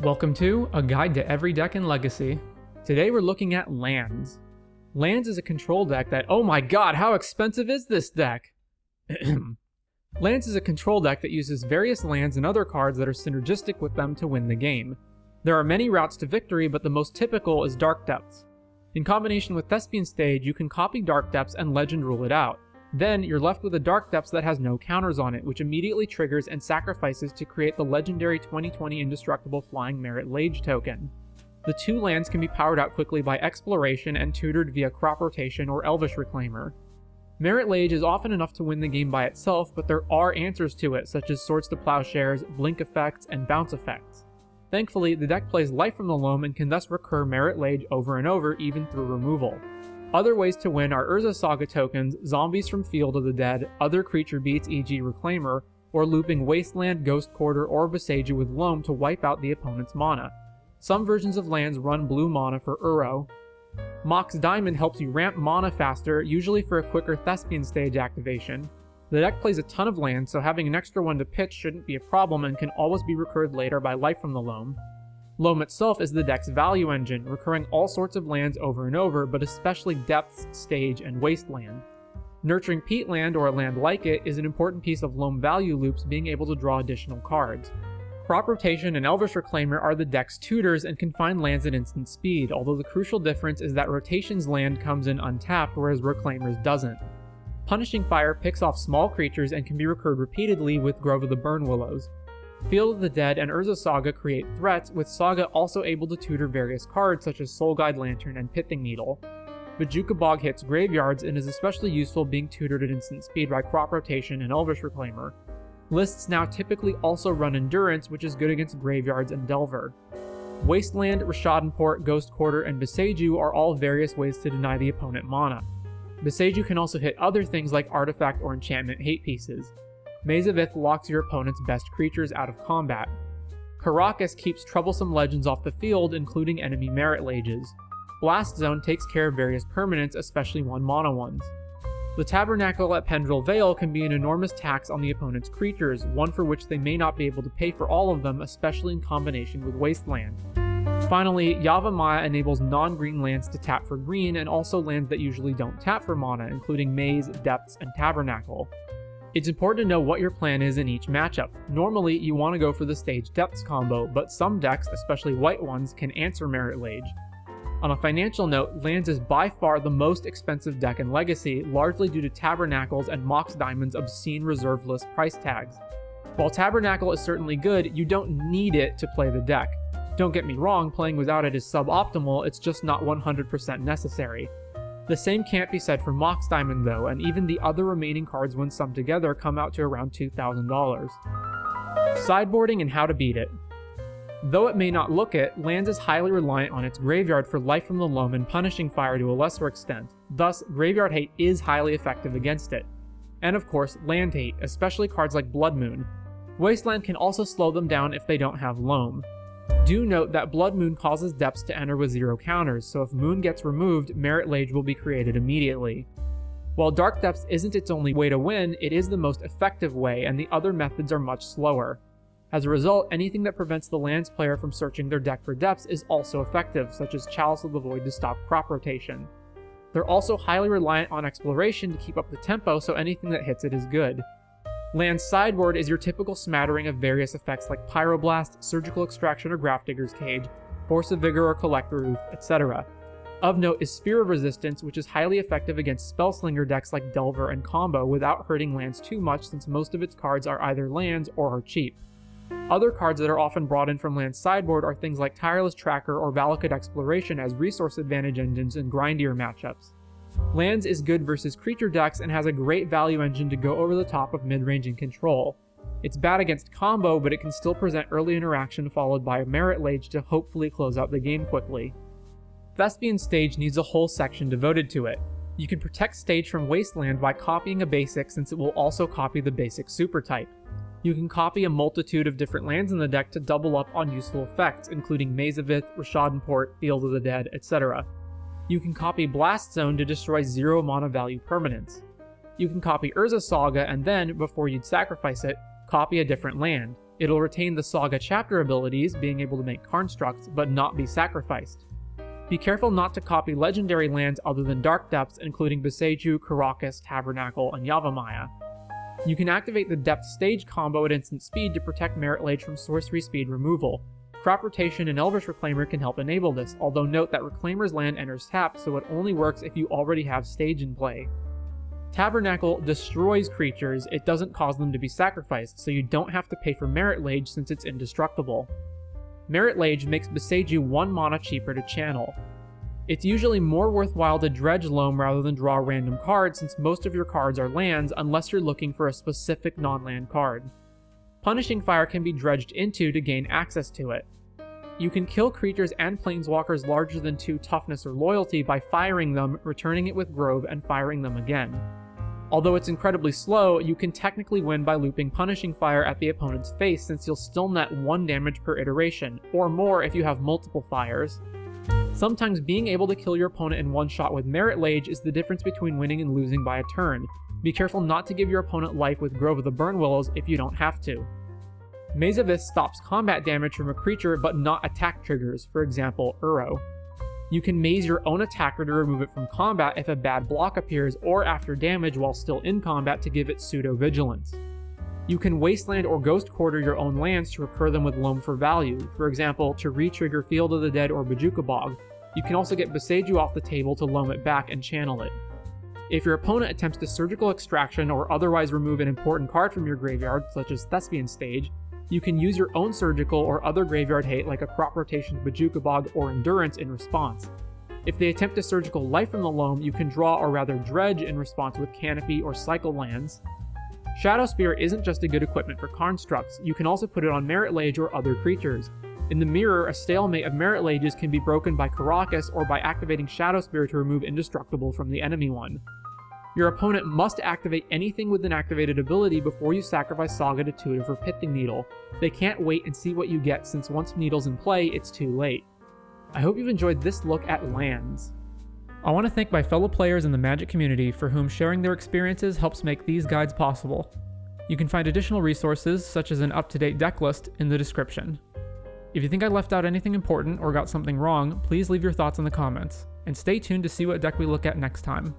Welcome to A Guide to Every Deck in Legacy. Today we're looking at Lands. Lands is a control deck that, oh my god, how expensive is this deck? Lands is a control deck that uses various lands and other cards that are synergistic with them to win the game. There are many routes to victory, but the most typical is Dark Depths. In combination with Thespian Stage, you can copy Dark Depths and Legend rule it out. Then, you're left with a Dark Depths that has no counters on it, which immediately triggers and sacrifices to create the legendary 2020 Indestructible Flying Merit Lage token. The two lands can be powered out quickly by Exploration and tutored via Crop Rotation or Elvish Reclaimer. Merit Lage is often enough to win the game by itself, but there are answers to it, such as Swords to Plowshares, Blink effects, and Bounce effects. Thankfully, the deck plays Life from the Loam and can thus recur Merit Lage over and over, even through removal. Other ways to win are Urza Saga tokens, Zombies from Field of the Dead, other creature beats e.g. Reclaimer, or looping Wasteland, Ghost Quarter, or Boseiju with Loam to wipe out the opponent's mana. Some versions of lands run blue mana for Uro. Mox Diamond helps you ramp mana faster, usually for a quicker Thespian Stage activation. The deck plays a ton of lands, so having an extra one to pitch shouldn't be a problem and can always be recurred later by Life from the Loam. Loam itself is the deck's value engine, recurring all sorts of lands over and over, but especially Depths, Stage, and Wasteland. Nurturing Peatland, or a land like it, is an important piece of Loam value loops, being able to draw additional cards. Crop Rotation and Elvish Reclaimer are the deck's tutors and can find lands at instant speed, although the crucial difference is that Rotation's land comes in untapped, whereas Reclaimer's doesn't. Punishing Fire picks off small creatures and can be recurred repeatedly with Grove of the Burn Willows. Field of the Dead and Urza Saga create threats, with Saga also able to tutor various cards such as Soul Guide Lantern and Pithing Needle. Bojuka Bog hits graveyards and is especially useful being tutored at instant speed by Crop Rotation and Elvish Reclaimer. Lists now typically also run Endurance, which is good against graveyards and Delver. Wasteland, Rishadenport, Ghost Quarter, and Boseiju are all various ways to deny the opponent mana. Boseiju can also hit other things like artifact or enchantment hate pieces. Maze of Ith locks your opponent's best creatures out of combat. Karakas keeps troublesome legends off the field, including enemy Merit Lages. Blast Zone takes care of various permanents, especially 1-mana ones. The Tabernacle at Pendrell Vale can be an enormous tax on the opponent's creatures, one for which they may not be able to pay for all of them, especially in combination with Wasteland. Finally, Yavimaya enables non-green lands to tap for green, and also lands that usually don't tap for mana, including Maze, Depths, and Tabernacle. It's important to know what your plan is in each matchup. Normally, you want to go for the Stage Depths combo, but some decks, especially white ones, can answer Merit Lage. On a financial note, Lands is by far the most expensive deck in Legacy, largely due to Tabernacle's and Mox Diamond's obscene reserve list price tags. While Tabernacle is certainly good, you don't need it to play the deck. Don't get me wrong, playing without it is suboptimal, it's just not 100% necessary. The same can't be said for Mox Diamond though, and even the other remaining cards when summed together come out to around $2,000. Sideboarding and how to beat it. Though it may not look it, Lands is highly reliant on its graveyard for Life from the Loam and Punishing Fire to a lesser extent, thus Graveyard Hate is highly effective against it. And of course, Land Hate, especially cards like Blood Moon. Wasteland can also slow them down if they don't have Loam. Do note that Blood Moon causes Depths to enter with 0 counters, so if Moon gets removed, Merit Lage will be created immediately. While Dark Depths isn't its only way to win, it is the most effective way, and the other methods are much slower. As a result, anything that prevents the Lands player from searching their deck for Depths is also effective, such as Chalice of the Void to stop Crop Rotation. They're also highly reliant on Exploration to keep up the tempo, so anything that hits it is good. Land's sideboard is your typical smattering of various effects like Pyroblast, Surgical Extraction or Grafdigger's Cage, Force of Vigor or Collector Roof, etc. Of note is Sphere of Resistance, which is highly effective against Spellslinger decks like Delver and Combo without hurting lands too much, since most of its cards are either lands or are cheap. Other cards that are often brought in from Land's sideboard are things like Tireless Tracker or Valakut Exploration as resource advantage engines in grindier matchups. Lands is good versus creature decks and has a great value engine to go over the top of mid-range and control. It's bad against combo, but it can still present early interaction followed by a Merit Lage to hopefully close out the game quickly. Thespian Stage needs a whole section devoted to it. You can protect Stage from Wasteland by copying a basic, since it will also copy the basic super type. You can copy a multitude of different lands in the deck to double up on useful effects, including Maze of Ith, Rishadenport, Field of the Dead, etc. You can copy Blast Zone to destroy 0 mana value permanents. You can copy Urza Saga and then, before you'd sacrifice it, copy a different land. It'll retain the Saga chapter abilities, being able to make constructs, but not be sacrificed. Be careful not to copy legendary lands other than Dark Depths, including Boseiju, Karakas, Tabernacle, and Yavimaya. You can activate the Depth Stage combo at instant speed to protect Merit Lage from sorcery speed removal. Crop Rotation and Elvish Reclaimer can help enable this, although note that Reclaimer's land enters tapped, so it only works if you already have Stage in play. Tabernacle destroys creatures, it doesn't cause them to be sacrificed, so you don't have to pay for Merit Lage since it's indestructible. Merit Lage makes Boseiju 1 mana cheaper to channel. It's usually more worthwhile to dredge Loam rather than draw a random card since most of your cards are lands unless you're looking for a specific non-land card. Punishing Fire can be dredged into to gain access to it. You can kill creatures and planeswalkers larger than 2 toughness or loyalty by firing them, returning it with Grove, and firing them again. Although it's incredibly slow, you can technically win by looping Punishing Fire at the opponent's face since you'll still net 1 damage per iteration, or more if you have multiple fires. Sometimes being able to kill your opponent in one shot with Merit Lage is the difference between winning and losing by a turn. Be careful not to give your opponent life with Grove of the Burnwillows if you don't have to. Maze of Ith stops combat damage from a creature but not attack triggers, for example, Uro. You can maze your own attacker to remove it from combat if a bad block appears or after damage while still in combat to give it pseudo-vigilance. You can wasteland or ghost quarter your own lands to recur them with Loam for value, for example, to re-trigger Field of the Dead or Bojuka Bog. You can also get Boseiju off the table to Loam it back and channel it. If your opponent attempts to Surgical Extraction or otherwise remove an important card from your graveyard, such as Thespian Stage, you can use your own Surgical or other graveyard hate like a Crop Rotation, Bojuka Bog, or Endurance in response. If they attempt to Surgical life from the Loam, you can draw or rather dredge in response with Canopy or Cycle lands. Shadow Spear isn't just a good equipment for constructs, you can also put it on Merit Lage or other creatures. In the mirror, a stalemate of Merit Lages can be broken by Karakas or by activating Shadow Spear to remove Indestructible from the enemy one. Your opponent must activate anything with an activated ability before you sacrifice Saga to Tutor for Pithing Needle. They can't wait and see what you get since once Needle's in play, it's too late. I hope you've enjoyed this look at lands. I want to thank my fellow players in the Magic community for whom sharing their experiences helps make these guides possible. You can find additional resources, such as an up-to-date deck list, in the description. If you think I left out anything important or got something wrong, please leave your thoughts in the comments, and stay tuned to see what deck we look at next time.